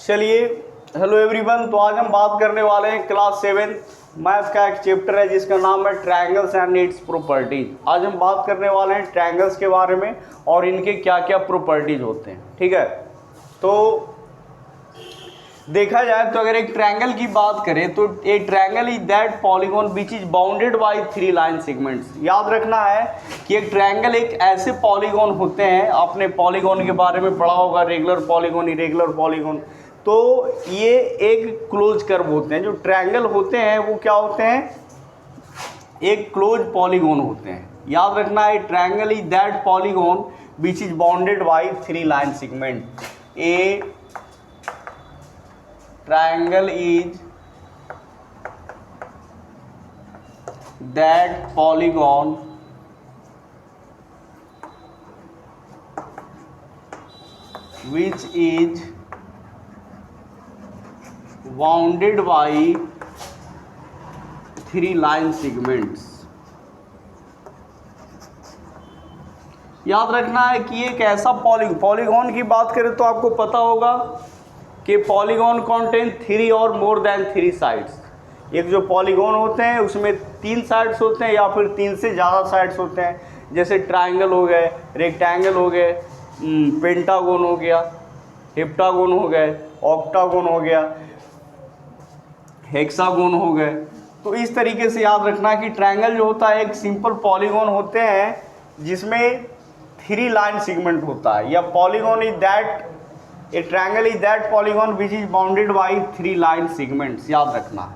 चलिए, hello everyone. तो आज हम बात करने वाले हैं क्लास 7 मैथ का एक चैप्टर है जिसका नाम है ट्रायंगल्स एंड इट्स प्रॉपर्टीज। आज हम बात करने वाले हैं ट्रायंगल्स के बारे में और इनके क्या क्या प्रॉपर्टीज होते हैं। ठीक है, तो देखा जाए तो अगर एक ट्रायंगल की बात करें तो ए triangle is that polygon which is bounded by 3 line segments. याद रखना है कि एक ट्रायंगल एक ऐसे पॉलीगॉन होते हैं, आपने पॉलीगॉन के बारे में पढ़ा होगा, रेगुलर पॉलीगॉन, इरेगुलर पॉलीगॉन। तो ये एक क्लोज कर्व होते हैं। जो ट्रायंगल होते हैं वो क्या होते हैं, एक क्लोज पॉलीगॉन होते हैं। याद रखना है triangle is that polygon which is bounded by 3 line segment. A triangle is that polygon which is bounded by 3 line segments। याद रखना है कि एक ऐसा पॉलीगॉन की बात करें तो आपको पता होगा कि पॉलीगॉन कॉन्टेन 3 और मोर देन 3 साइड्स। एक जो पॉलीगॉन होते हैं उसमें 3 साइड्स होते हैं या फिर 3 से ज़्यादा साइड्स होते हैं। जैसे ट्रायंगल हो गए, रेक्टेंगल हो गए, पेंटागोन हो गया, हेप्टागोन हो गए, ऑक्टागोन हो गया, हेक्सागोन हो गए। तो इस तरीके से याद रखना कि ट्रायंगल जो होता है एक सिंपल पॉलीगॉन होते हैं जिसमें 3 लाइन सेगमेंट होता है। या polygon is that A triangle is that polygon which is bounded by 3 line segments। याद रखना है।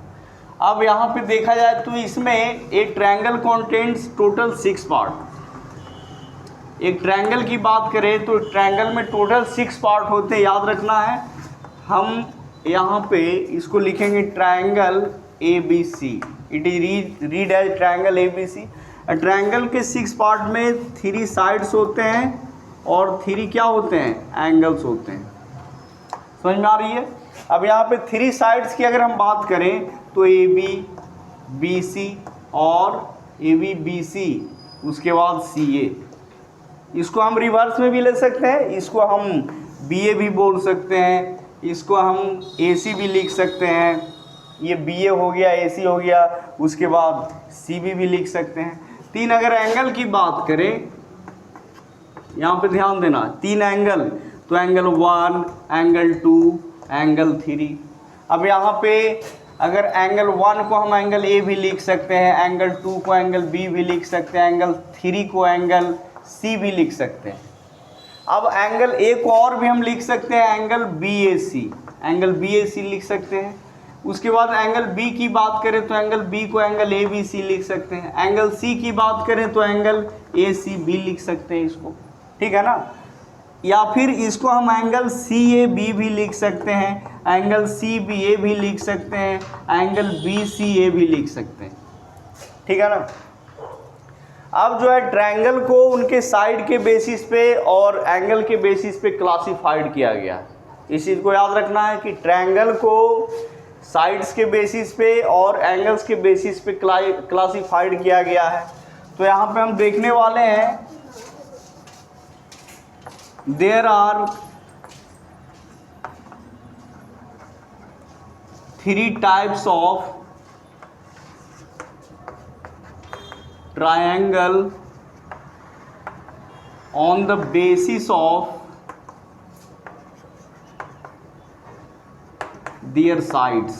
अब यहाँ पे देखा जाए तो इसमें एक ट्रायंगल contains टोटल 6 पार्ट। एक ट्रायंगल की बात करें तो ट्रायंगल में टोटल 6 पार्ट होते हैं। याद रखना है, हम यहाँ पे इसको लिखेंगे triangle ABC। It is read as triangle ABC। Triangle के 6 पार्ट में 3 साइड्स होते हैं और 3 क्या होते हैं, एंगल्स होते हैं। समझ में आ रही है। अब यहाँ पे 3 साइड्स की अगर हम बात करें तो AB BC और AB BC, उसके बाद CA। इसको हम रिवर्स में भी ले सकते हैं, इसको हम BA भी बोल सकते हैं, इसको हम AC भी लिख सकते हैं। ये BA हो गया, AC हो गया, उसके बाद CB भी लिख सकते हैं। 3 अगर एंगल की बात करें, यहाँ पे ध्यान देना, 3 एंगल, तो एंगल 1, एंगल 2, एंगल 3। अब यहाँ पे अगर एंगल 1 को हम एंगल A भी लिख सकते हैं, एंगल 2 को एंगल B भी लिख सकते हैं, एंगल 3 को एंगल C भी लिख सकते हैं। अब एंगल A को और भी हम लिख सकते हैं, एंगल BAC, एंगल BAC लिख सकते हैं। उसके बाद एंगल B की बात करें तो एंगल B को एंगल ABC लिख सकते हैं। एंगल C की बात करें तो एंगल ACB लिख सकते हैं इसको, ठीक है ना। या फिर इसको हम एंगल CAB भी लिख सकते हैं, एंगल CBA भी लिख सकते हैं, एंगल BCA भी लिख सकते हैं, ठीक है ना। अब जो है ट्रायंगल को उनके साइड के बेसिस पे और एंगल के बेसिस पे क्लासिफाइड किया गया है। इस चीज़ को याद रखना है कि ट्रायंगल को साइड्स के बेसिस पे और एंगल्स के बेसिस पे क्लासिफाइड किया गया है। तो यहाँ पे हम देखने वाले हैं there are 3 types of triangle on the basis of their sides।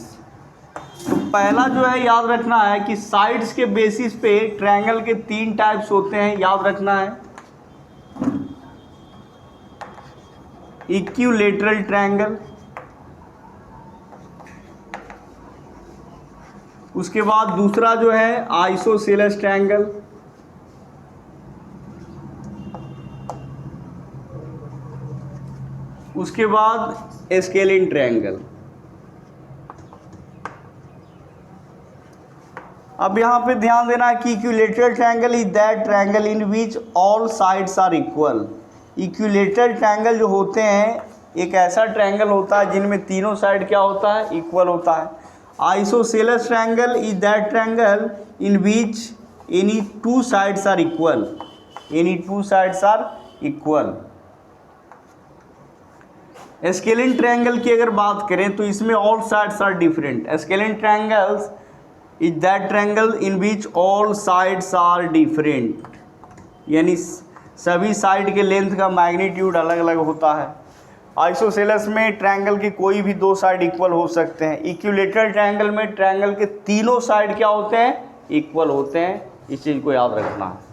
तो पहला जो है याद रखना है कि साइड्स के बेसिस पे ट्रायंगल के 3 टाइप्स होते हैं। याद रखना है, इक्विलैटरल ट्रायंगल, उसके बाद दूसरा जो है आइसोसेलेस ट्रायंगल, उसके बाद स्केलिन ट्रायंगल। अब यहाँ पे ध्यान देना कि equilateral triangle is that triangle in which all sides are equal. Equilateral triangle जो होते हैं एक ऐसा ट्रायंगल होता है जिनमें तीनों साइड क्या होता है, इक्वल होता है। Isosceles triangle is that triangle in which any 2 sides are equal. Any 2 sides are equal. Scalene triangle की अगर बात करें तो इसमें all sides are different. Scalene triangles is that triangle in which all sides are different, यानी सभी side के length का मैग्नीट्यूड अलग अलग होता है। आइसोसेलेस में ट्रायंगल के कोई भी दो साइड इक्वल हो सकते हैं। इक्विलेटरल ट्रायंगल में ट्रायंगल के तीनों साइड क्या होते हैं, इक्वल होते हैं। इस चीज़ को याद रखना है।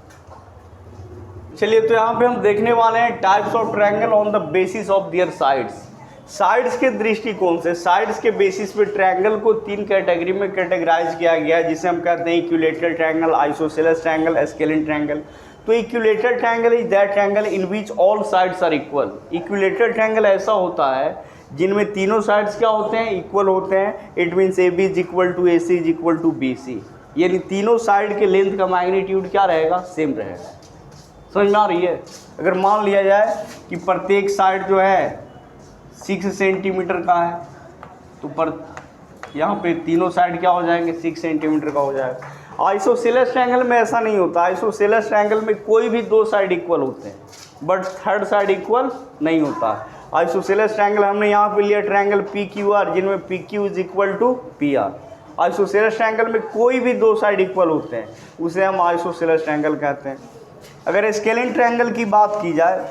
चलिए तो यहाँ पे हम देखने वाले हैं types of triangle on the basis of their sides. Sides के दृष्टिकोण से, साइड्स के बेसिस पे ट्रायंगल को तीन कैटेगरी में कैटेगराइज किया गया है, जिसे हम कहते हैं equilateral triangle, isosceles triangle, scalene triangle. तो equilateral triangle is that triangle in which all sides are equal. Equilateral triangle ऐसा होता है जिनमें तीनों साइड्स क्या होते हैं, इक्वल होते हैं। It means A B is equal to A C is equal to B C, यानी तीनों साइड के लेंथ का मैग्नीट्यूड क्या रहेगा, सेम रहेगा। समझ में आ रही है। अगर मान लिया जाए कि प्रत्येक साइड जो है 6 सेंटीमीटर का है, तो पर यहाँ पे तीनों साइड क्या हो जाएंगे, 6 सेंटीमीटर का हो जाएगा। आइसोसेलेस ट्रायंगल में ऐसा नहीं होता। आइसोसेलेस ट्रायंगल में कोई भी दो साइड इक्वल होते हैं, बट थर्ड साइड इक्वल नहीं होता। आइसोसेलेस ट्रायंगल हमने यहाँ पे लिया ट्रायंगल पी क्यू आर, जिनमें P Q is equal to P R. Isosceles triangle में कोई भी दो साइड इक्वल होते हैं, उसे हम आइसोसेलेस ट्रायंगल कहते हैं। अगर स्केलिन ट्रायंगल की बात की जाए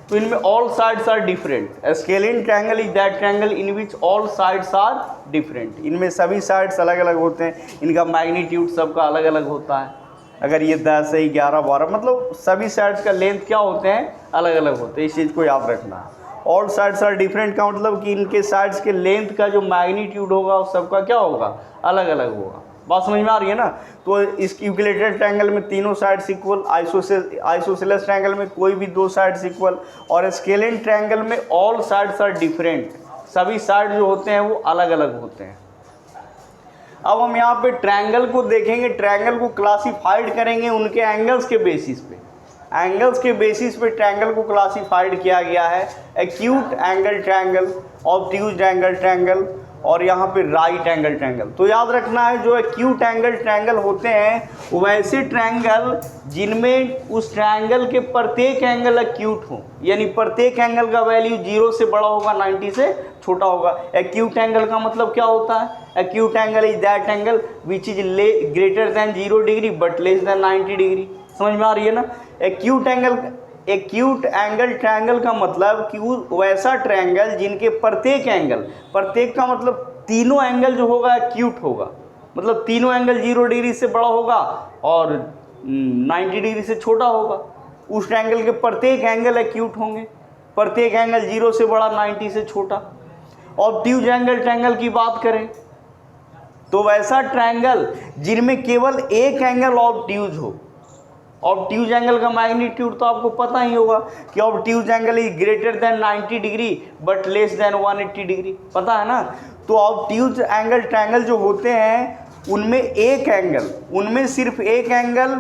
तो इनमें all sides are different. Scalene triangle is that triangle in which all sides are different. इनमें सभी साइड्स अलग अलग होते हैं, इनका मैग्नीट्यूड सबका अलग अलग होता है। अगर ये 10 है, 11, 12, मतलब सभी साइड्स का लेंथ क्या होते हैं, अलग अलग होते हैं। इस चीज़ को याद रखना है। ऑल साइड्स आर डिफरेंट का मतलब कि इनके साइड्स के लेंथ का जो मैग्नीट्यूड होगा वो सबका क्या होगा, अलग अलग होगा। बात समझ में आ रही है ना। तो इस इक्विलेटरल ट्रायंगल में तीनों साइड्स इक्वल, आइसोसेलेस ट्रायंगल में कोई भी दो साइड्स इक्वल, और स्केलिन ट्रायंगल में ऑल साइड्स आर डिफरेंट। सभी साइड जो होते हैं वो अलग अलग होते हैं। अब हम यहाँ पे ट्रायंगल को देखेंगे, ट्रायंगल को क्लासिफाइड करेंगे उनके एंगल्स के बेसिस पे। एंगल्स के बेसिस पे ट्रायंगल को क्लासिफाइड किया गया है। Acute angle triangle, obtuse angle triangle, और यहाँ पे राइट एंगल ट्रायंगल। तो याद रखना है, जो एक्यूट एंगल ट्रायंगल होते हैं वैसे ट्रायंगल जिनमें उस ट्रायंगल के प्रत्येक एंगल एक्यूट हो, यानी प्रत्येक एंगल का वैल्यू 0 से बड़ा होगा, 90 से छोटा होगा। एक्यूट एंगल का मतलब क्या होता है, acute angle is that angle which is greater than 0 degree but less than 90 degree. समझ में आ रही है ना। एक्यूट एंगल ट्रायंगल का मतलब कि वैसा ट्रायंगल जिनके प्रत्येक एंगल, प्रत्येक का मतलब तीनों एंगल जो होगा एक्यूट होगा, मतलब तीनों एंगल 0 डिग्री से बड़ा होगा और 90 डिग्री से छोटा होगा। उस ट्रायंगल के प्रत्येक एंगल एक्यूट होंगे, प्रत्येक एंगल 0 से बड़ा, 90 से छोटा। ऑब्ट्यूज एंगल ट्रायंगल की बात करें तो वैसा ट्रायंगल जिनमें केवल एक एंगल ऑब्ट्यूज हो। ऑब्ट्यूज एंगल का मैग्नीट्यूड तो आपको पता ही होगा कि obtuse angle is greater than 90 degree but less than 180 degree, पता है ना। तो ऑब्ट्यूज एंगल ट्रायंगल जो होते हैं उनमें एक एंगल, उनमें सिर्फ एक एंगल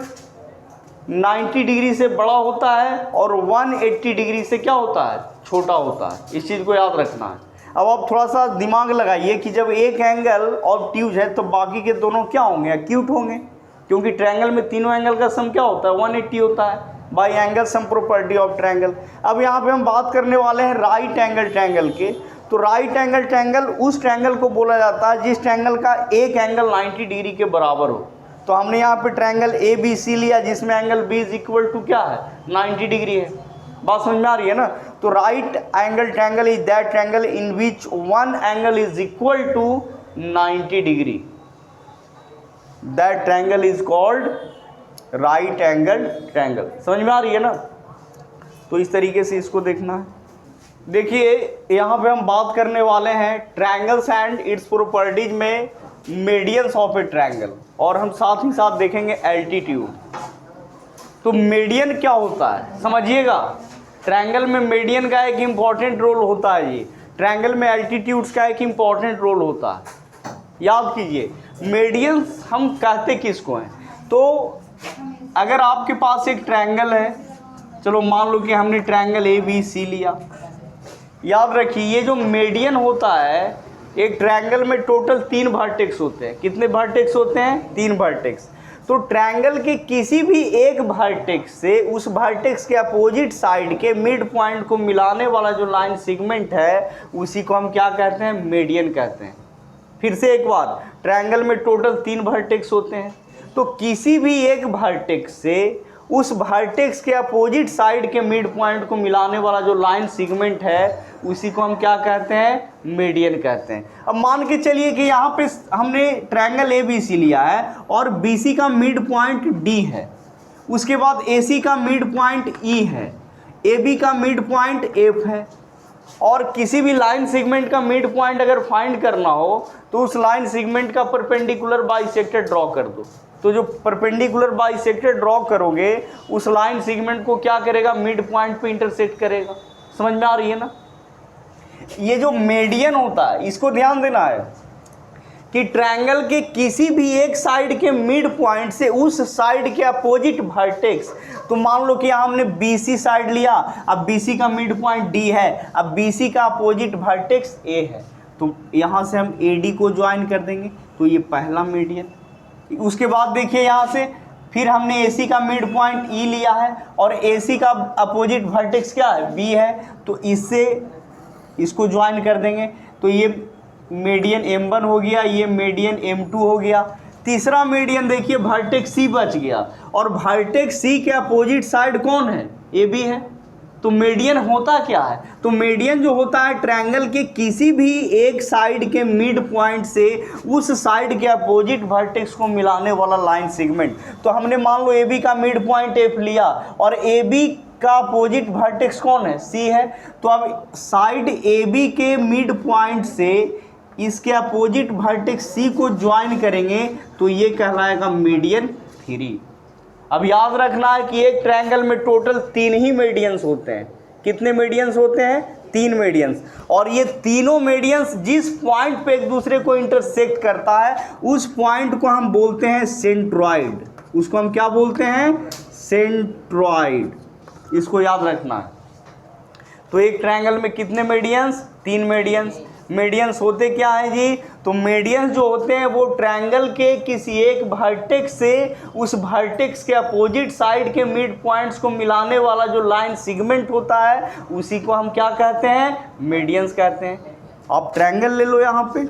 90 डिग्री से बड़ा होता है और 180 डिग्री से क्या होता है, छोटा होता है। इस चीज़ को याद रखना है। अब आप थोड़ा सा दिमाग लगाइए कि जब एक एंगल ऑब्ट्यूज है तो बाकी के दोनों क्या होंगे, एक्यूट होंगे, क्योंकि ट्रायंगल में तीनों एंगल का सम क्या होता है, 180 होता है by angle sum property of triangle. अब यहाँ पे हम बात करने वाले हैं राइट एंगल ट्रायंगल के। तो राइट एंगल ट्रायंगल उस ट्रायंगल को बोला जाता है जिस ट्रायंगल का एक एंगल 90 डिग्री के बराबर हो। तो हमने यहाँ पे ट्रायंगल ए बी सी लिया जिसमें angle B is equal to क्या है, 90 डिग्री है। बात समझ में आ रही है ना। तो right angle triangle is that triangle in which one angle is equal to 90 degree. That triangle is called right angle triangle. समझ में आ रही है ना। तो इस तरीके से इसको देखना है। देखिए यहाँ पे हम बात करने वाले हैं ट्रायंगल्स एंड इट्स प्रॉपर्टीज में मीडियंस ऑफ ए ट्रायंगल, और हम साथ ही साथ देखेंगे एल्टीट्यूड। तो मीडियन क्या होता है समझिएगा। ट्रायंगल में मीडियन का एक इम्पॉर्टेंट रोल होता है। ये ट्रायंगल में एल्टीट्यूड्स का एक इम्पॉर्टेंट रोल होता है, याद कीजिए। मीडियंस हम कहते किसको हैं, तो अगर आपके पास एक ट्रायंगल है, चलो मान लो कि हमने ट्रायंगल ए बी सी लिया। याद रखिए ये जो मीडियन होता है, एक ट्रायंगल में टोटल 3 वर्टेक्स होते हैं। कितने वर्टेक्स होते हैं, 3 वर्टेक्स। तो ट्रायंगल के किसी भी एक वर्टेक्स से उस वर्टेक्स के अपोजिट साइड के मिड पॉइंट को मिलाने वाला जो लाइन सेगमेंट है उसी को हम क्या कहते हैं, मीडियन कहते हैं। फिर से एक बार, ट्रायंगल में टोटल 3 वर्टेक्स होते हैं, तो किसी भी एक वर्टेक्स से उस वर्टेक्स के अपोजिट साइड के मिड पॉइंट को मिलाने वाला जो लाइन सेगमेंट है उसी को हम क्या कहते हैं, मीडियन कहते हैं। अब मान के चलिए कि यहाँ पे हमने ट्रायंगल ए बी सी लिया है और बी सी का मिड पॉइंट डी है, उसके बाद ए सी का मिड पॉइंट ई है, ए बी का मिड पॉइंट एफ है, और किसी भी लाइन सेगमेंट का मिड पॉइंट अगर फाइंड करना हो तो उस लाइन सेगमेंट का परपेंडिकुलर बाइसेक्टर ड्रॉ कर दो। तो जो परपेंडिकुलर बाइसेक्टर ड्रॉ करोगे उस लाइन सेगमेंट को क्या करेगा, मिड पॉइंट पे इंटरसेक्ट करेगा। समझ में आ रही है ना? ये जो मीडियन होता है इसको ध्यान देना है कि ट्रायंगल के किसी भी एक साइड के मिड पॉइंट से उस साइड के अपोजिट वर्टेक्स, तो मान लो कि यहाँ हमने BC साइड लिया, अब BC का मिड पॉइंट D है, अब BC का अपोजिट वर्टेक्स A है, तो यहाँ से हम AD को ज्वाइन कर देंगे, तो ये पहला मीडियन। उसके बाद देखिए यहाँ से फिर हमने AC का मिड पॉइंट E लिया है और AC का अपोजिट वर्टेक्स क्या है, B है, तो इससे इसको ज्वाइन कर देंगे, तो ये मीडियन M1 हो गया, ये मीडियन M2 हो गया। तीसरा मीडियन देखिए वर्टेक्स C बच गया, और वर्टेक्स C के अपोजिट साइड कौन है, AB है। तो मीडियन होता क्या है, तो मीडियन जो होता है ट्रायंगल के किसी भी एक साइड के मिड पॉइंट से उस साइड के अपोजिट वर्टेक्स को मिलाने वाला लाइन सेगमेंट। तो हमने मान लो AB का मिड पॉइंट F लिया और AB का अपोजिट वर्टेक्स कौन है, C है, तो अब साइड AB के मिड पॉइंट से इसके अपोजिट वर्टेक्स C को ज्वाइन करेंगे तो ये कहलाएगा मीडियन 3। अब याद रखना है कि एक ट्रायंगल में टोटल 3 ही मीडियंस होते हैं। कितने मीडियंस होते हैं, 3 मीडियंस, और ये तीनों मीडियंस जिस पॉइंट पे एक दूसरे को इंटरसेक्ट करता है उस पॉइंट को हम बोलते हैं सेंट्रॉइड। उसको हम क्या बोलते हैं, सेंट्रॉइड। इसको याद रखना है। तो एक ट्रायंगल में कितने मीडियंस, 3 मीडियंस। मीडियंस होते क्या है जी, तो मीडियंस जो होते हैं वो ट्रायंगल के किसी एक वर्टेक्स से उस वर्टेक्स के अपोजिट साइड के मिड पॉइंट्स को मिलाने वाला जो लाइन सेगमेंट होता है उसी को हम क्या कहते हैं, मीडियंस कहते हैं। आप ट्रायंगल ले लो, यहाँ पे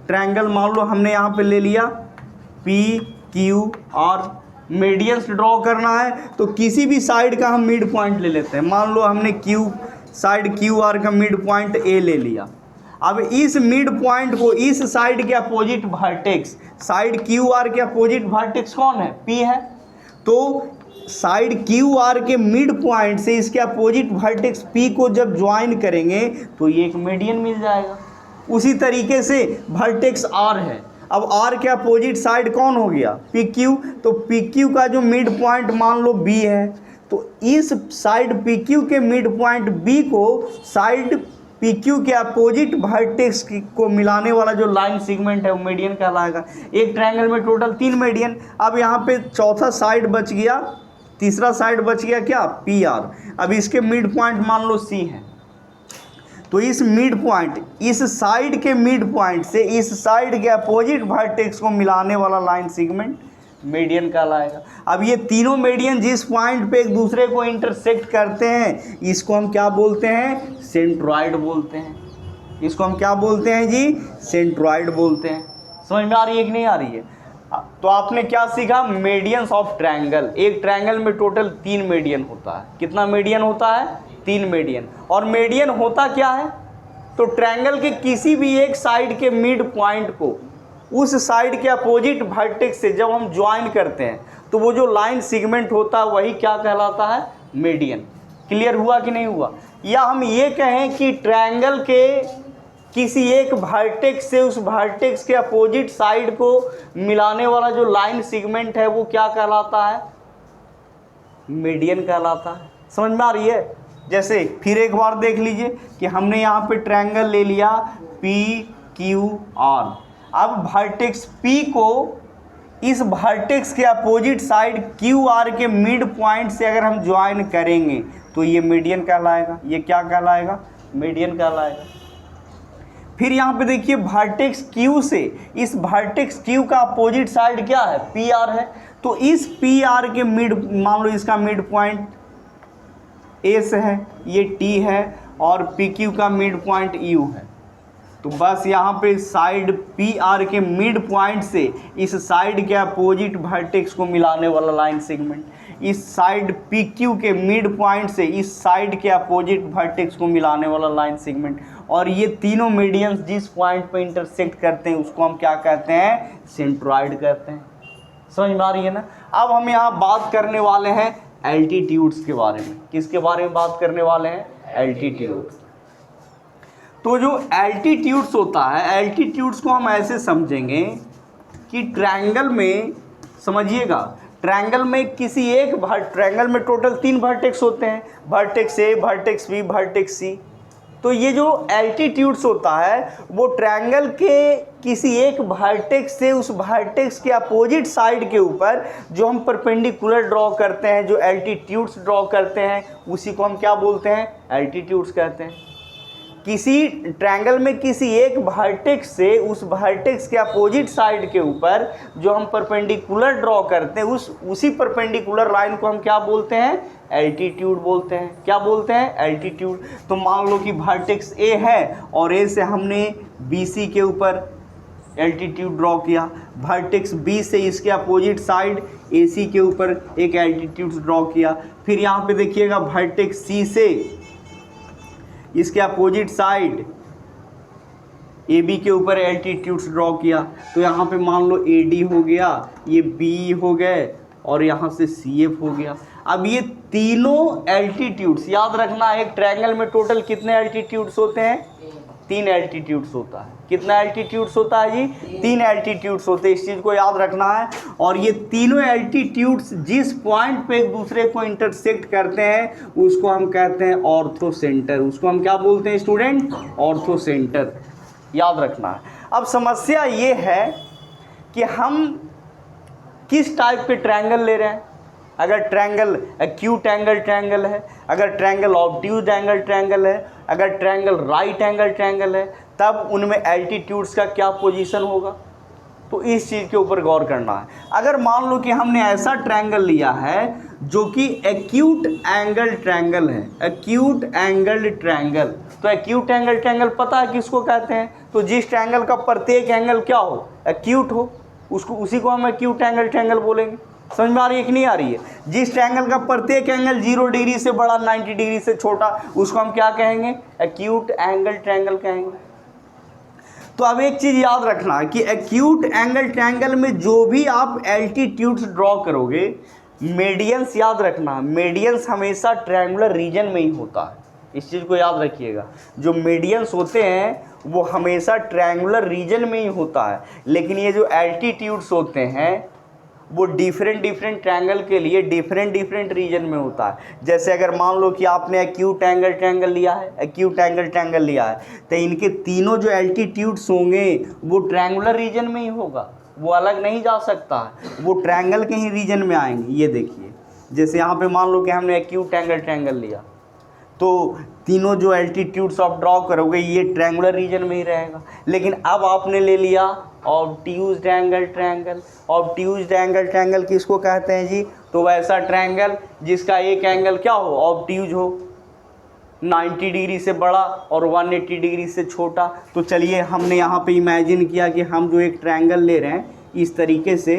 ट्रायंगल मान लो हमने यहाँ पे ले लिया PQR। मीडियंस ड्रॉ करना है तो किसी भी साइड का हम मिड पॉइंट ले लेते हैं। मान लो हमने साइड QR का मिड पॉइंट A ले लिया। अब इस मिड पॉइंट को इस साइड के अपोजिट वर्टेक्स, साइड QR के अपोजिट वर्टेक्स कौन है, P है, तो साइड QR के मिड पॉइंट से इसके अपोजिट वर्टेक्स P को जब ज्वाइन करेंगे तो ये एक मीडियन मिल जाएगा। उसी तरीके से वर्टेक्स R है, अब R के अपोजिट साइड कौन हो गया, PQ, तो PQ का जो मिड पॉइंट मान लो B है, तो इस साइड PQ के मिड पॉइंट B को साइड PQ के अपोजिट वर्टेक्स को मिलाने वाला जो लाइन सेगमेंट है वो मीडियन कहलाएगा। एक ट्रायंगल में टोटल 3 मीडियन। अब यहाँ पे चौथा साइड बच गया, तीसरा साइड बच गया क्या, PR। अब इसके मिड पॉइंट मान लो C है, तो इस मिड पॉइंट, इस साइड के मिड पॉइंट से इस साइड के अपोजिट वर्टेक्स को मिलाने वाला लाइन सेगमेंट मीडियन कहलाएगा। अब ये तीनों मीडियन जिस पॉइंट पे एक दूसरे को इंटरसेक्ट करते हैं इसको हम क्या बोलते हैं, सेंट्रॉइड बोलते हैं। इसको हम क्या बोलते हैं जी, सेंट्रॉइड बोलते हैं। समझ में आ रही है कि नहीं आ रही है? तो आपने क्या सीखा, मीडियंस ऑफ ट्रायंगल। एक ट्रायंगल में टोटल 3 मीडियन होता है। कितना मीडियन होता है, 3 मीडियन। और मीडियन होता क्या है, तो ट्रायंगल के किसी भी एक साइड के मिड पॉइंट को उस साइड के अपोजिट वर्टेक्स से जब हम ज्वाइन करते हैं तो वो जो लाइन सेगमेंट होता है वही क्या कहलाता है, मीडियन। क्लियर हुआ कि नहीं हुआ? या हम ये कहें कि ट्रायंगल के किसी एक वर्टेक्स से उस वर्टेक्स के अपोजिट साइड को मिलाने वाला जो लाइन सेगमेंट है वो क्या कहलाता है, मीडियन कहलाता है। समझ में आ रही है? जैसे फिर एक बार देख लीजिए कि हमने यहाँ पे ट्रायंगल ले लिया PQR। अब वर्टेक्स P को इस वर्टेक्स के अपोजिट साइड QR के मिड पॉइंट से अगर हम ज्वाइन करेंगे तो ये मीडियन कहलाएगा। ये क्या कहलाएगा, मीडियन कहलाएगा। फिर यहाँ पे देखिए वर्टेक्स क्यू से इस वर्टेक्स क्यू का अपोजिट साइड क्या है, पी आर है। तो इस पी आर के मिड, मान लो इसका मिड पॉइंट ए से है, ये टी है, और पी क्यू का मिड पॉइंट यू है। तो बस यहाँ पे साइड पी आर के मिड पॉइंट से इस साइड के अपोजिट वर्टेक्स को मिलाने वाला लाइन सेगमेंट, इस साइड पी क्यू के मिड पॉइंट से इस साइड के अपोजिट वर्टेक्स को मिलाने वाला लाइन सेगमेंट, और ये तीनों मीडियंस जिस पॉइंट पे इंटरसेक्ट करते हैं उसको हम क्या कहते हैं, सेंट्रॉइड कहते हैं। समझ में आ रही है ना। अब हम यहाँ बात करने वाले हैं एल्टीट्यूड्स के बारे में। किसके बारे में बात करने वाले हैं, एल्टीट्यूड। तो जो एल्टीट्यूड्स होता है, एल्टीट्यूड्स को हम ऐसे समझेंगे कि ट्रायंगल में, समझिएगा, ट्रायंगल में किसी एक ट्रायंगल में टोटल 3 वर्टेक्स होते हैं, vertex A, vertex B, vertex C. तो ये जो एल्टीट्यूड्स होता है वो ट्रायंगल के किसी एक वर्टेक्स से उस वर्टेक्स के अपोजिट साइड के ऊपर जो हम परपेंडिकुलर ड्रॉ करते हैं, जो एल्टीट्यूड्स ड्रॉ करते हैं, उसी को हम क्या बोलते हैं, एल्टीट्यूड्स कहते हैं। किसी ट्रायंगल में किसी एक वर्टेक्स से उस वर्टेक्स के अपोजिट साइड के ऊपर जो हम परपेंडिकुलर ड्रॉ करते हैं, उसी परपेंडिकुलर लाइन को हम क्या बोलते हैं, एल्टीट्यूड बोलते हैं। क्या बोलते हैं, एल्टीट्यूड। तो मान लो कि वर्टेक्स ए है और ए से हमने बी सी के ऊपर एल्टीट्यूड ड्रॉ किया, वर्टेक्स बी से इसके अपोजिट साइड ए सी के ऊपर एक एल्टीट्यूड ड्रॉ किया। फिर यहाँ पे देखिएगा वर्टेक्स सी से इसके अपोजिट साइड ए बी के ऊपर एल्टीट्यूड्स ड्रॉ किया। तो यहाँ पे मान लो ए डी हो गया, ये बी हो गए, और यहाँ से सी एफ हो गया। अब ये तीनों एल्टीट्यूड्स याद रखना, एक ट्रायंगल में टोटल कितने एल्टीट्यूड्स होते हैं, 3 एल्टीट्यूड्स होता है। कितना एल्टीट्यूड्स होता है जी, 3 एल्टीट्यूड्स होते हैं। इस चीज़ को याद रखना है। और ये तीनों एल्टीट्यूड्स जिस पॉइंट पे एक दूसरे को इंटरसेक्ट करते हैं उसको हम कहते हैं ऑर्थो सेंटर। उसको हम क्या बोलते हैं स्टूडेंट, ऑर्थो सेंटर। याद रखना है। अब समस्या ये है कि हम किस टाइप के ट्रायंगल ले रहे हैं। अगर ट्रायंगल एक्यूट एंगल ट्रायंगल है, अगर ट्रायंगल ऑब्ट्यूज एंगल ट्रायंगल है, अगर ट्रायंगल राइट एंगल ट्रायंगल है, तब उनमें एल्टीट्यूड्स का क्या पोजीशन होगा। तो इस चीज़ के ऊपर गौर करना है। अगर मान लो कि हमने ऐसा ट्रायंगल लिया है जो कि एक्यूट एंगल ट्रायंगल है, एक्यूट एंगल ट्रायंगल, तो एक्यूट एंगल ट्रायंगल पता है किसको कहते हैं, तो जिस ट्रायंगल का प्रत्येक एंगल क्या हो, एक्यूट हो, उसको, उसी को हम एक्यूट एंगल ट्रायंगल बोलेंगे। समझ में आ रही है कि नहीं आ रही है। जिस ट्रायंगल का प्रत्येक एंगल 0 डिग्री से बड़ा, 90 डिग्री से छोटा, उसको हम क्या कहेंगे, एक्यूट एंगल ट्रायंगल कहेंगे। तो अब एक चीज़ याद रखना कि एक्यूट एंगल ट्रायंगल में जो भी आप एल्टीट्यूड्स ड्रॉ करोगे, मेडियंस याद रखना, मेडियंस हमेशा ट्रायंगुलर रीजन में ही होता है। इस चीज़ को याद रखिएगा, जो मेडियंस होते हैं वो हमेशा ट्रायंगुलर रीजन में ही होता है। लेकिन ये जो एल्टीट्यूड्स होते हैं वो डिफरेंट ट्रायंगल के लिए डिफरेंट रीजन में होता है। जैसे अगर मान लो कि आपने एक्यूट एंगल ट्रायंगल लिया है, एक्यूट एंगल ट्रायंगल लिया है, तो इनके तीनों जो एल्टीट्यूड्स होंगे वो ट्रायंगुलर रीजन में ही होगा, वो अलग नहीं जा सकता है, वो ट्रायंगल के ही रीजन में आएंगे। ये देखिए, जैसे यहाँ पे मान लो कि हमने एक्यूट एंगल ट्रायंगल लिया, तो तीनों जो एल्टीट्यूड्स आप ड्रॉ करोगे ये ट्रायंगुलर रीजन में ही रहेगा। लेकिन अब आपने ले लिया ऑब्ट्यूज्ड एंगल ट्रायंगल। ऑब्ट्यूज्ड एंगल ट्रायंगल किसको कहते हैं जी, तो वैसा ट्रायंगल जिसका एक एंगल क्या हो, ऑब्ट्यूज हो, 90 डिग्री से बड़ा और 180 डिग्री से छोटा। तो चलिए हमने यहाँ पे इमेजिन किया कि हम जो एक ट्रायंगल ले रहे हैं इस तरीके से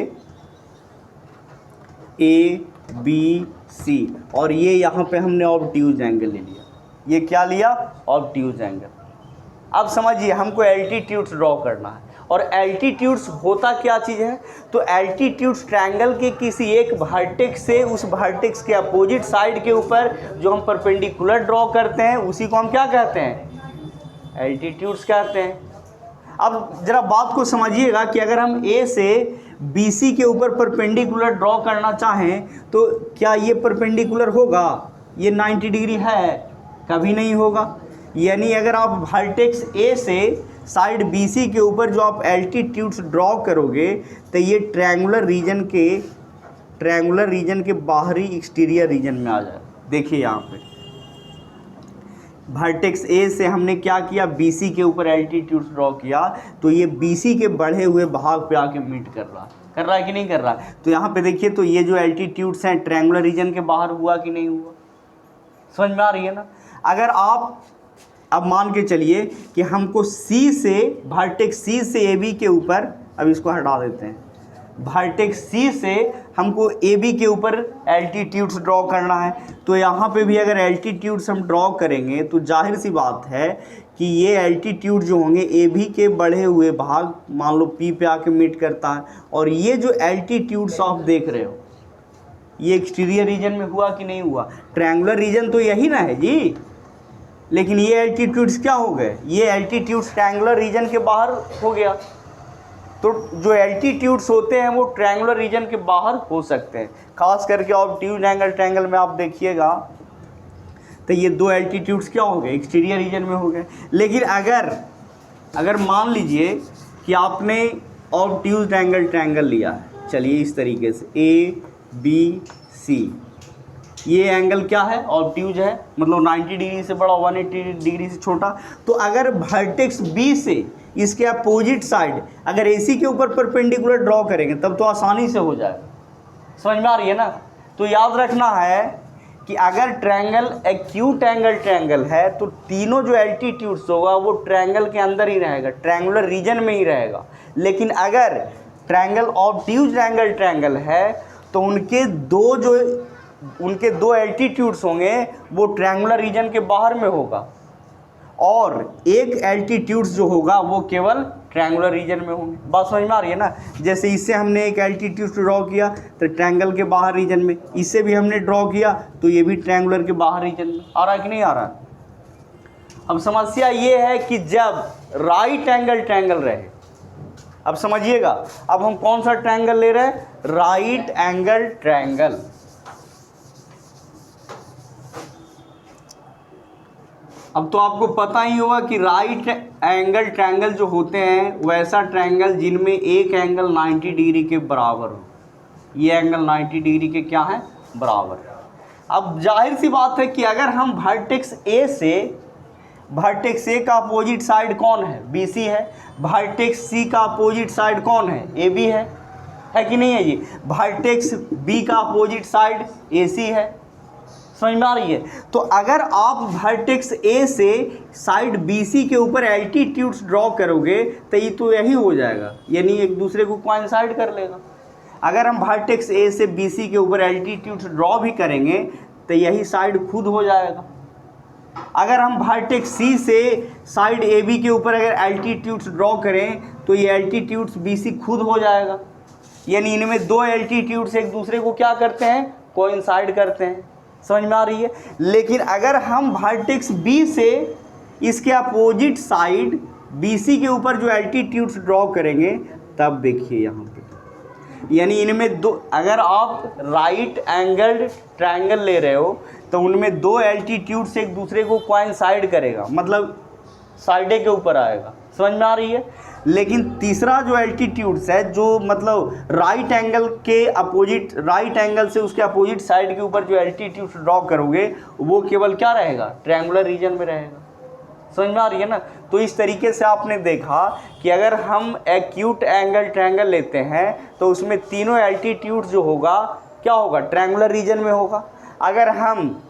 ए बी सी, और ये यहाँ पे हमने ऑब्ट्यूज एंगल ले लिया। ये क्या लिया, ऑब्ट्यूज एंगल। अब समझिए हमको एल्टीट्यूड्स ड्रॉ करना है, और एल्टीट्यूड्स होता क्या चीज़ है, तो एल्टीट्यूड्स ट्रायंगल के किसी एक वर्टेक्स से उस वर्टेक्स के अपोजिट साइड के ऊपर जो हम परपेंडिकुलर ड्रॉ करते हैं उसी को हम क्या कहते हैं, एल्टीट्यूड्स कहते हैं। अब जरा बात को समझिएगा कि अगर हम ए से बी सी के ऊपर परपेंडिकुलर ड्रॉ करना चाहें तो क्या ये परपेंडिकुलर होगा, ये 90 डिग्री है, कभी नहीं होगा। यानी अगर आप वर्टेक्स ए से साइड बी सी के ऊपर जो आप एल्टीट्यूड्स ड्रॉ करोगे तो ये ट्रायंगुलर रीजन के बाहरी एक्सटीरियर रीजन में आ जाए। देखिए यहाँ पे वर्टेक्स ए से हमने क्या किया, BC के ऊपर एल्टीट्यूड ड्रॉ किया, तो ये BC के बढ़े हुए भाग पे आके मीट कर रहा है कि नहीं कर रहा है। तो यहाँ पे देखिए, तो ये जो एल्टीट्यूड्स हैं ट्रायंगुलर रीजन के बाहर हुआ कि नहीं हुआ, समझ में आ रही है ना। अगर आप अब मान के चलिए कि हमको C से वर्टेक्स C से AB के ऊपर, अब इसको हटा देते हैं, वर्टेक्स C से हमको AB के ऊपर एल्टीट्यूड्स ड्रॉ करना है, तो यहाँ पे भी अगर एल्टीट्यूड्स हम ड्रॉ करेंगे तो जाहिर सी बात है कि ये एल्टीट्यूड जो होंगे AB के बढ़े हुए भाग मान लो P पे आके मीट करता है, और ये जो एल्टीट्यूड्स आप देख रहे हो ये एक्सटीरियर रीजन में हुआ कि नहीं हुआ। ट्रायंगुलर रीजन तो यही ना है जी, लेकिन ये एल्टीट्यूड्स क्या हो गए, ये एल्टीट्यूड्स ट्रायंगुलर रीजन के बाहर हो गया। तो जो एल्टीट्यूड्स होते हैं वो ट्रायंगुलर रीजन के बाहर हो सकते हैं, खास करके ऑब्ट्यूज एंगल ट्रायंगल में आप देखिएगा तो ये दो एल्टीट्यूड्स क्या हो गए, एक्सटीरियर रीजन में हो गए। लेकिन अगर मान लीजिए कि आपने ऑब्ट्यूज एंगल ट्रायंगल लिया है, चलिए इस तरीके से ABC, ये एंगल क्या है, ऑब्ट्यूज है, मतलब 90 डिग्री से बड़ा, 180 डिग्री से छोटा। तो अगर वर्टेक्स B से इसके अपोजिट साइड अगर AC के ऊपर परपेंडिकुलर ड्रॉ करेंगे तब तो आसानी से हो जाएगा, समझ में आ रही है ना। तो याद रखना है कि अगर ट्रायंगल एक्यूट एंगल ट्रायंगल है तो तीनों जो एल्टीट्यूड्स होगा वो ट्रायंगल के अंदर ही रहेगा, ट्रायंगुलर रीजन में ही रहेगा। लेकिन अगर ट्रायंगल ऑब्ट्यूज एंगल ट्रायंगल है तो उनके दो एल्टीट्यूड्स होंगे वो ट्रायंगुलर रीजन के बाहर में होगा, और एक एल्टीट्यूड्स जो होगा वो केवल ट्रायंगुलर रीजन में होंगे। बात समझ में आ रही है ना। जैसे इससे हमने एक एल्टीट्यूड ड्रॉ किया तो ट्रायंगल के बाहर रीजन में, इससे भी हमने ड्रॉ किया तो ये भी ट्रायंगुलर के बाहर रीजन में। आ रहा है कि नहीं आ रहा। अब समस्या ये है कि जब राइट एंगल ट्रायंगल रहे, अब समझिएगा, अब हम कौन सा ट्रायंगल ले रहे हैं, राइट एंगल ट्रायंगल। अब तो आपको पता ही होगा कि राइट एंगल ट्रायंगल जो होते हैं वैसा ट्रायंगल जिनमें एक एंगल 90 डिग्री के बराबर हो, ये एंगल 90 डिग्री के क्या है, बराबर। अब जाहिर सी बात है कि अगर हम वर्टेक्स A का अपोजिट साइड कौन है, BC है, वर्टेक्स C का अपोजिट साइड कौन है, AB है कि नहीं है जी, वर्टेक्स B का अपोजिट साइड AC है, समझ में आ रही है। तो अगर आप वर्टेक्स A से साइड BC के ऊपर एल्टीट्यूड्स ड्रॉ करोगे तो ये तो यही हो जाएगा, यानी एक दूसरे को कोइंसाइड कर लेगा। अगर हम वर्टेक्स A से BC के ऊपर एल्टीट्यूड्स ड्रॉ भी करेंगे तो यही साइड खुद हो जाएगा। अगर हम वर्टेक्स C से साइड AB के ऊपर अगर एल्टीट्यूड्स ड्रॉ करें तो ये एल्टीट्यूड्स BC खुद हो जाएगा, यानी इनमें दो एल्टीट्यूड्स एक दूसरे को क्या करते हैं, कोइंसाइड करते हैं, समझ में आ रही है। लेकिन अगर हम वर्टेक्स B से इसके अपोजिट साइड BC के ऊपर जो एल्टीट्यूड्स ड्रॉ करेंगे तब देखिए यहाँ पे, यानी इनमें दो, अगर आप राइट एंगल ट्रायंगल ले रहे हो तो उनमें दो एल्टीट्यूड्स एक दूसरे को कोइंसाइड करेगा, मतलब साइडे के ऊपर आएगा, समझ में आ रही है। लेकिन तीसरा जो एल्टीट्यूड्स है जो मतलब राइट एंगल के अपोजिट, राइट एंगल से उसके अपोजिट साइड के ऊपर जो एल्टीट्यूड्स ड्रॉ करोगे वो केवल क्या रहेगा, ट्रायंगुलर रीजन में रहेगा, समझ में आ रही है ना। तो इस तरीके से आपने देखा कि अगर हम एक्यूट एंगल ट्रायंगल लेते हैं तो उसमें तीनों एल्टीट्यूड्स जो होगा क्या होगा, ट्रायंगुलर रीजन में होगा। अगर हम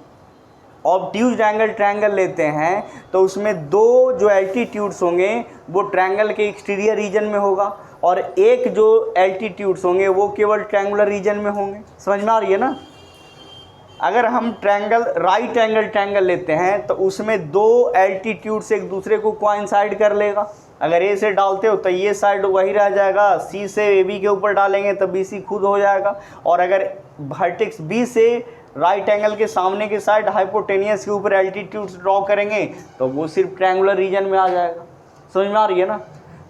ऑब्ट्यूज एंगल ट्रायंगल लेते हैं तो उसमें दो जो एल्टीट्यूड्स होंगे वो ट्रायंगल के एक्सटीरियर रीजन में होगा, और एक जो एल्टीट्यूड्स होंगे वो केवल ट्रायंगुलर रीजन में होंगे, समझ में आ रही है ना। अगर हम राइट एंगल ट्रायंगल लेते हैं तो उसमें दो एल्टीट्यूड्स एक दूसरे को कोइंसाइड कर लेगा। अगर A से डालते हो तो ये साइड वही रह जाएगा, C से AB के ऊपर डालेंगे तो BC खुद हो जाएगा, और अगर वर्टेक्स B से राइट एंगल के सामने के साइड हाइपोटेनियस के ऊपर एल्टीट्यूड्स ड्रॉ करेंगे तो वो सिर्फ ट्रायंगुलर रीजन में आ जाएगा, समझ में आ रही है ना।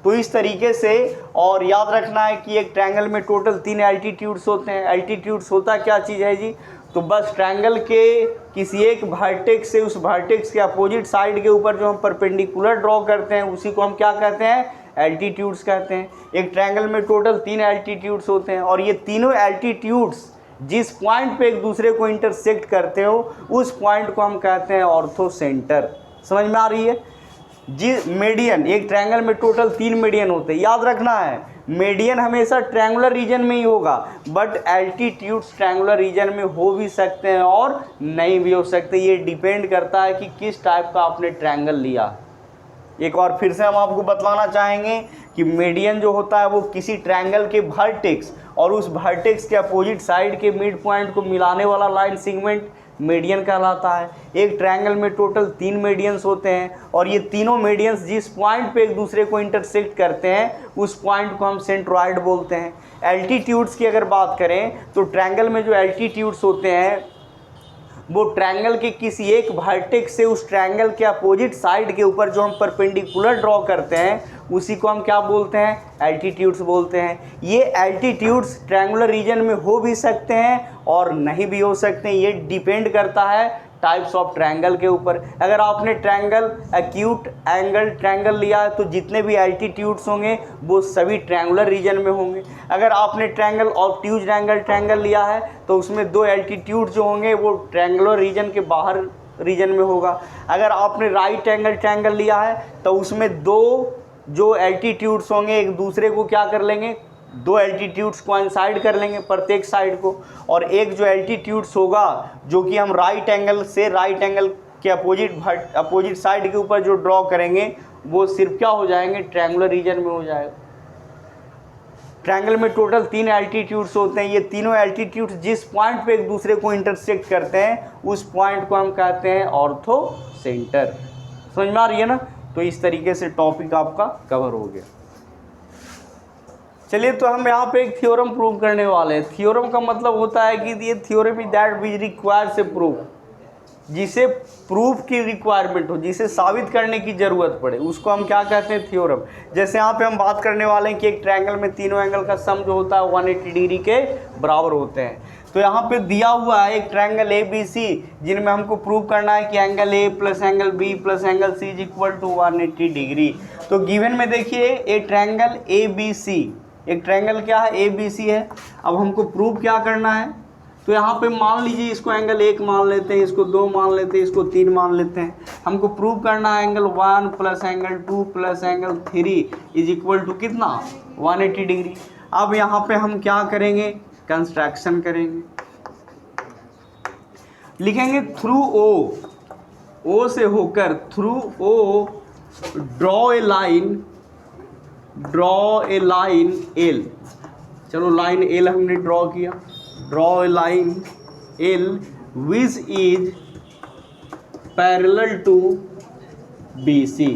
तो इस तरीके से, और याद रखना है कि एक ट्रायंगल में टोटल 3 एल्टीट्यूड्स होते हैं। एल्टीट्यूड्स होता क्या चीज़ है जी, तो बस ट्रायंगल के किसी एक वर्टेक्स से उस वर्टेक्स के अपोजिट साइड के ऊपर जो हम परपेंडिकुलर ड्रॉ करते हैं उसी को हम क्या कहते हैं, एल्टीट्यूड्स कहते हैं। एक ट्रायंगल में टोटल 3 एल्टीट्यूड्स होते हैं, और ये तीनों एल्टीट्यूड्स जिस पॉइंट पे एक दूसरे को इंटरसेक्ट करते हो उस पॉइंट को हम कहते हैं ऑर्थो सेंटर, समझ में आ रही है जी। मीडियन, एक ट्रायंगल में टोटल 3 मीडियन होते हैं, याद रखना है मीडियन हमेशा ट्रायंगुलर रीजन में ही होगा, बट एल्टीट्यूड्स ट्रायंगुलर रीजन में हो भी सकते हैं और नहीं भी हो सकते, ये डिपेंड करता है कि किस टाइप का आपने ट्रायंगल लिया। एक और फिर से हम आपको बतलाना चाहेंगे कि मीडियन जो होता है वो किसी ट्रायंगल के वर्टेक्स और उस वर्टेक्स के अपोजिट साइड के मिड पॉइंट को मिलाने वाला लाइन सेगमेंट मीडियन कहलाता है। एक ट्रायंगल में टोटल 3 मीडियंस होते हैं और ये तीनों मीडियंस जिस पॉइंट पे एक दूसरे को इंटरसेक्ट करते हैं उस पॉइंट को हम सेंट्रॉइड बोलते हैं। एल्टीट्यूड्स की अगर बात करें तो ट्रायंगल में जो एल्टीट्यूड्स होते हैं वो ट्रायंगल के किसी एक वर्टेक्स से उस ट्रायंगल के अपोजिट साइड के ऊपर जो हम परपेंडिकुलर ड्रॉ करते हैं उसी को हम क्या बोलते हैं, एल्टीट्यूड्स बोलते हैं। ये एल्टीट्यूड्स ट्रायंगुलर रीजन में हो भी सकते हैं और नहीं भी हो सकते हैं, ये डिपेंड करता है टाइप्स ऑफ ट्रायंगल के ऊपर। अगर आपने ट्रायंगल एक्यूट एंगल ट्रायंगल लिया है तो जितने भी एल्टीट्यूड्स होंगे वो सभी ट्रायंगुलर रीजन में होंगे। अगर आपने ट्रायंगल ऑब्ट्यूज एंगल ट्रायंगल लिया है तो उसमें 2 एल्टीट्यूड जो होंगे वो ट्रायंगुलर रीजन के बाहर रीजन में होगा। अगर आपने राइट एंगल ट्रायंगल लिया है तो उसमें 2 जो एल्टीट्यूड्स होंगे एक दूसरे को क्या कर लेंगे, 2 एल्टीट्यूड्स कोइंसाइड कर लेंगे प्रत्येक साइड को, और एक जो एल्टीट्यूड्स होगा जो कि हम राइट एंगल से राइट एंगल के अपोजिट साइड के ऊपर जो ड्रॉ करेंगे वो सिर्फ क्या हो जाएंगे, ट्रायंगुलर रीजन में हो जाएगा। ट्रायंगल में टोटल 3 एल्टीट्यूड्स होते हैं, ये तीनों एल्टीट्यूड्स जिस पॉइंट पे एक दूसरे को इंटरसेक्ट करते हैं उस पॉइंट को हम कहते हैं ऑर्थो सेंटर। समझ में आ रही है ना। तो इस तरीके से टॉपिक आपका कवर हो गया। चलिए तो हम यहाँ पे एक थ्योरम प्रूव करने वाले हैं। थ्योरम का मतलब होता है कि ये theorem is that which require से प्रूव, जिसे प्रूफ की रिक्वायरमेंट हो, जिसे साबित करने की ज़रूरत पड़े, उसको हम क्या कहते हैं, थ्योरम। जैसे यहाँ पे हम बात करने वाले हैं कि एक ट्रायंगल में तीनों एंगल का सम जो होता है 180 डिग्री के बराबर होते हैं। तो यहाँ पे दिया हुआ है एक ट्रायंगल ए बी सी जिनमें हमको प्रूव करना है कि angle A plus angle B plus angle C is equal to 180 degree. तो गिवन में देखिए ए ट्रायंगल ए बी सी, एक ट्रायंगल क्या है, ए बी सी है। अब हमको प्रूव क्या करना है, तो यहाँ पे मान लीजिए इसको एंगल 1 मान लेते हैं, इसको 2 मान लेते हैं, इसको 3 मान लेते हैं। हमको प्रूव करना है angle 1 plus angle 2 plus angle 3 is equal to कितना, 180 डिग्री। अब यहाँ पे हम क्या करेंगे, कंस्ट्रक्शन करेंगे, लिखेंगे थ्रू ओ, ओ से होकर through O draw a line L. चलो लाइन एल हमने ड्रॉ किया, draw a line L which is parallel to B C,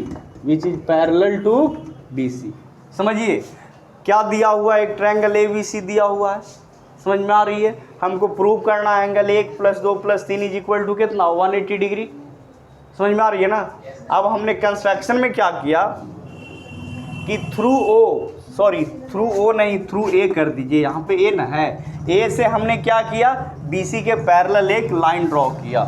which is parallel to B C. समझिए क्या दिया हुआ है, एक ट्रायंगल ए बी सी दिया हुआ है, समझ में आ रही है। हमको प्रूव करना है angle 1 plus 2 plus 3 is equal to कितना, 180 डिग्री। समझ में आ रही है ना। अब हमने कंस्ट्रक्शन में क्या किया कि थ्रू ओ नहीं, थ्रू ए कर दीजिए, यहाँ पे ए ना है, ए से हमने क्या किया, BC के पैरेलल एक लाइन ड्रॉ किया।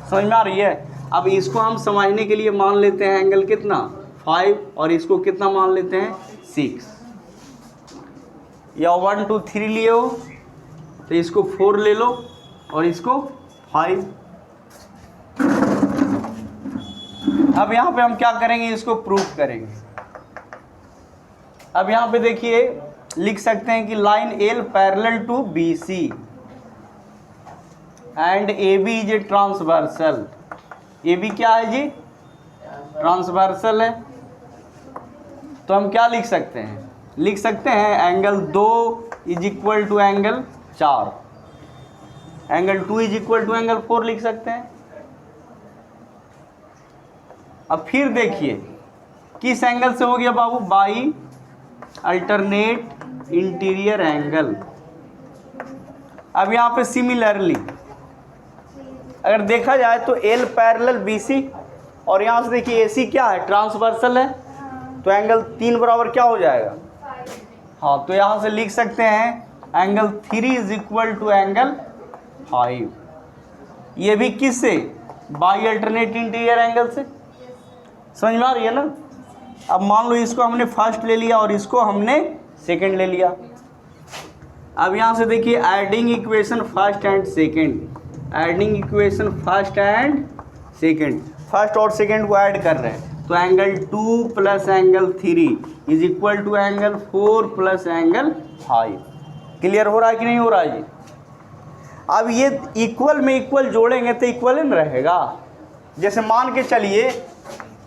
समझ में आ रही है। अब इसको हम समझने के लिए मान लेते हैं एंगल कितना, 5, और इसको कितना मान लेते हैं, 6, या 1 2 3 लिए हो तो इसको 4 ले लो और इसको 5। अब यहाँ पे हम क्या करेंगे, इसको प्रूफ करेंगे। अब यहाँ पे देखिए लिख सकते हैं कि line L parallel to BC and AB is a transversal. AB क्या है जी, ट्रांसवर्सल है। तो हम क्या लिख सकते हैं, लिख सकते हैं angle 2 is equal to angle 4, angle 2 is equal to angle 4 लिख सकते हैं। अब फिर देखिए किस एंगल से हो गया बाबू, बाई अल्टरनेट इंटीरियर एंगल। अब यहाँ पे सिमिलरली अगर देखा जाए तो L पैरेलल BC, और यहाँ से देखिए AC क्या है, ट्रांसवर्सल है, तो एंगल 3 बराबर क्या हो जाएगा, हाँ, तो यहाँ से लिख सकते हैं angle 3 is equal to angle 5। ये भी किस से, बाई अल्टरनेट इंटीरियर एंगल से। समझ में आ रही है ना। अब मान लो इसको हमने फर्स्ट ले लिया और इसको हमने सेकंड ले लिया। अब यहाँ से देखिए adding equation first and second, adding equation first and second. First और सेकेंड को ऐड कर रहे हैं, तो angle 2 plus angle 3 is equal to angle 4 plus angle 5। Clear हो रहा है कि नहीं हो रहा है जी? अब ये इक्वल में इक्वल जोड़ेंगे तो इक्वल ही रहेगा। जैसे मान के चलिए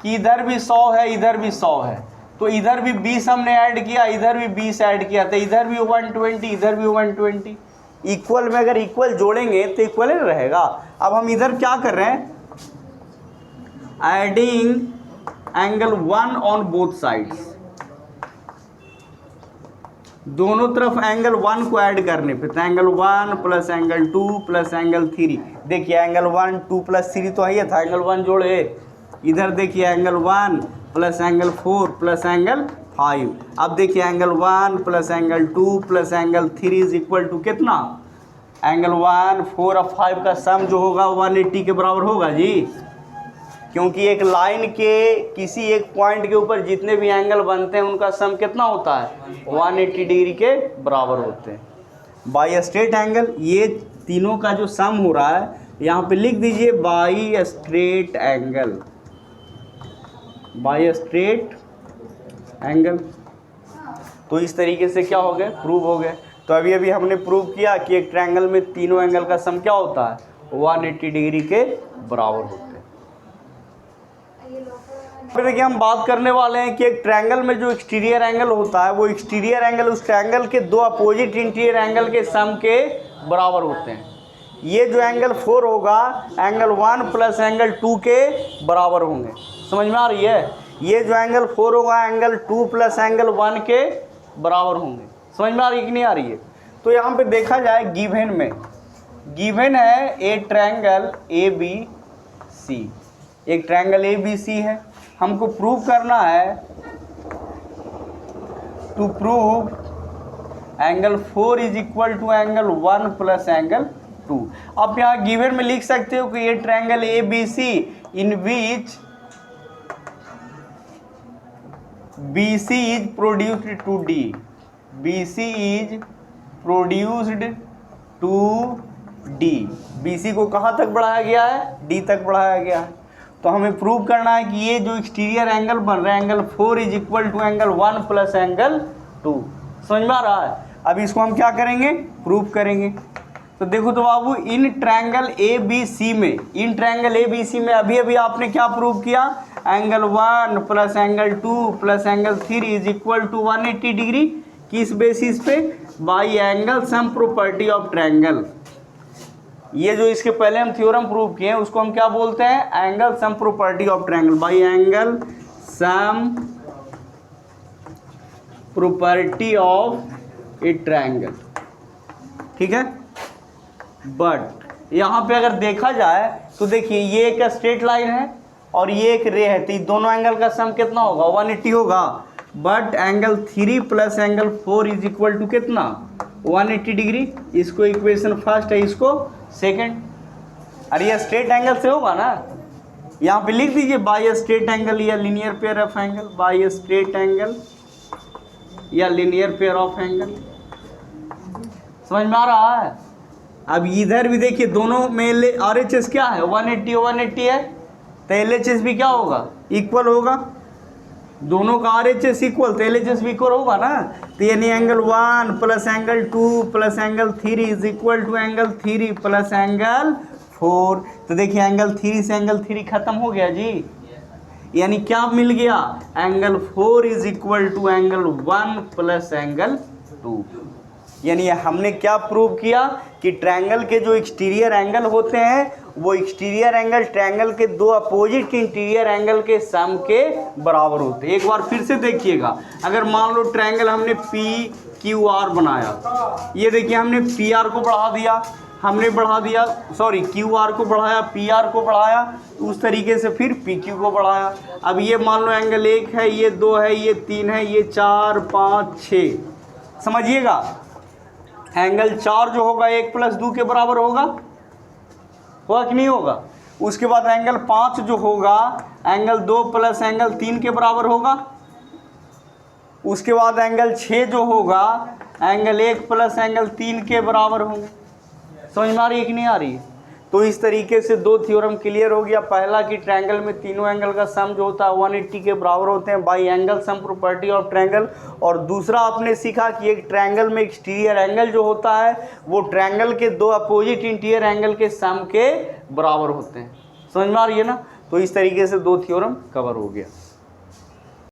कि इधर भी 100 है, इधर भी 100 है, तो इधर भी 20 हमने ऐड किया, इधर भी 20 ऐड किया, तो इधर भी 120, इधर भी 120। इक्वल में अगर इक्वल जोड़ेंगे तो इक्वल ही रहेगा। अब हम इधर क्या कर रहे हैं, adding angle 1 on both sides, दोनों तरफ एंगल 1 को ऐड करने पे, तो angle 1 plus angle 2 plus angle 3। देखिए एंगल 1 2 प्लस 3 तो है था, एंगल 1 जोड़े। इधर देखिए angle 1 plus angle 4 plus angle 5। अब देखिए angle 1 plus angle 2 plus angle 3 is equal to कितना, एंगल 1 4 और 5 का सम जो होगा 180 के बराबर होगा जी, क्योंकि एक लाइन के किसी एक पॉइंट के ऊपर जितने भी एंगल बनते हैं उनका सम कितना होता है, 180 डिग्री के बराबर होते हैं। बाई स्ट्रेट एंगल, ये तीनों का जो सम हो रहा है यहाँ पे लिख दीजिए by straight angle, by straight angle. तो इस तरीके से क्या हो गए, प्रूव हो गए। तो अभी अभी हमने प्रूव किया कि एक ट्रायंगल में तीनों एंगल का सम क्या होता है, 180 डिग्री के बराबर होते हैं। फिर देखिए हम बात करने वाले हैं कि एक ट्रायंगल में जो एक्सटीरियर एंगल होता है, वो एक्सटीरियर एंगल उस ट्रायंगल के दो अपोजिट इंटीरियर एंगल के सम के बराबर होते हैं। ये जो एंगल 4 होगा, एंगल 1 प्लस एंगल 2 के बराबर होंगे। समझ में आ रही है? ये जो एंगल 4 होगा, एंगल 2 प्लस एंगल 1 के बराबर होंगे। समझ में आ रही है कि नहीं आ रही है? तो यहाँ पे देखा जाए गिवन में, गिवन है ए ट्रायंगल ए बी सी, एक ट्रायंगल ए बी सी है। हमको प्रूव करना है, to prove angle 4 is equal to angle 1 plus angle 2। आप यहाँ गिवन में लिख सकते हो कि ये triangle A B C in which B C is produced to D, B C is produced to D. B C को कहाँ तक बढ़ाया गया है, डी तक बढ़ाया गया है। तो हमें प्रूव करना है कि ये जो एक्सटीरियर एंगल बन रहा है, angle 4 is equal to angle 1 plus angle 2। समझ में आ रहा है? अब इसको हम क्या करेंगे, प्रूव करेंगे। तो देखो तो बाबू, इन ट्रायंगल ए बी सी में, इन ट्रायंगल ए बी सी में अभी अभी आपने क्या प्रूव किया, angle 1 plus angle 2 plus angle 3 is equal to 180 degree. किस बेसिस पे, by angle sum property of triangle. ये जो इसके पहले हम थ्योरम प्रूव किए हैं उसको हम क्या बोलते हैं, angle sum property of triangle, by angle sum property of A triangle. ठीक है, बट यहाँ पे अगर देखा जाए तो देखिए ये एक स्ट्रेट लाइन है और ये एक रे है, तो दोनों एंगल का सम कितना होगा, 180 होगा। But angle 3 plus angle 4 is equal to कितना, 180 डिग्री। इसको इक्वेशन फर्स्ट है, इसको सेकंड। अरे ये स्ट्रेट एंगल से होगा ना, यहाँ पे लिख दीजिए बाई स्ट्रेट एंगल या linear pair of angle, by straight angle या लीनियर पेयर ऑफ एंगल। समझ में आ रहा है? अब इधर भी देखिए दोनों में RHS क्या है, 180 है, तो LHS भी क्या होगा, इक्वल होगा। दोनों का RHS इक्वल, तो LHS भी इक्वल होगा ना। तो यानी angle 1 plus angle 2 plus angle 3 is equal to angle 3 plus angle 4। तो देखिए एंगल 3 से एंगल 3 खत्म हो गया जी, यानी क्या मिल गया, angle 4 is equal to angle 1 plus angle 2। यानी हमने क्या प्रूव किया कि ट्रायंगल के जो एक्सटीरियर एंगल होते हैं वो एक्सटीरियर एंगल ट्रायंगल के दो अपोजिट इंटीरियर एंगल के सम के बराबर होते हैं। एक बार फिर से देखिएगा, अगर मान लो ट्रायंगल हमने पी क्यू आर बनाया, ये देखिए हमने पी आर को बढ़ा दिया, हमने बढ़ा दिया, सॉरी क्यू आर को बढ़ाया, पी आर को बढ़ाया, उस तरीके से फिर पी क्यू को बढ़ाया। अब ये मान लो एंगल 1 है, ये 2 है, ये 3 है, ये 4 5 6। समझिएगा, एंगल 4 जो होगा 1 प्लस 2 के बराबर होगा कि नहीं होगा। उसके बाद एंगल 5 जो होगा एंगल 2 प्लस एंगल 3 के बराबर होगा। उसके बाद एंगल 6 जो होगा एंगल 1 प्लस एंगल 3 के बराबर होंगे। समझ में आ रही है कि नहीं आ रही है? तो इस तरीके से दो थ्योरम क्लियर हो गया। पहला कि ट्रायंगल में तीनों एंगल का सम जो होता है 180 के बराबर होते हैं by angle sum property of triangle. और दूसरा आपने सीखा कि एक ट्रायंगल में एक्सटीरियर एंगल जो होता है वो ट्रायंगल के दो अपोजिट इंटीरियर एंगल के सम के बराबर होते हैं। समझ में आ रही है ना। तो इस तरीके से दो थ्योरम कवर हो गया।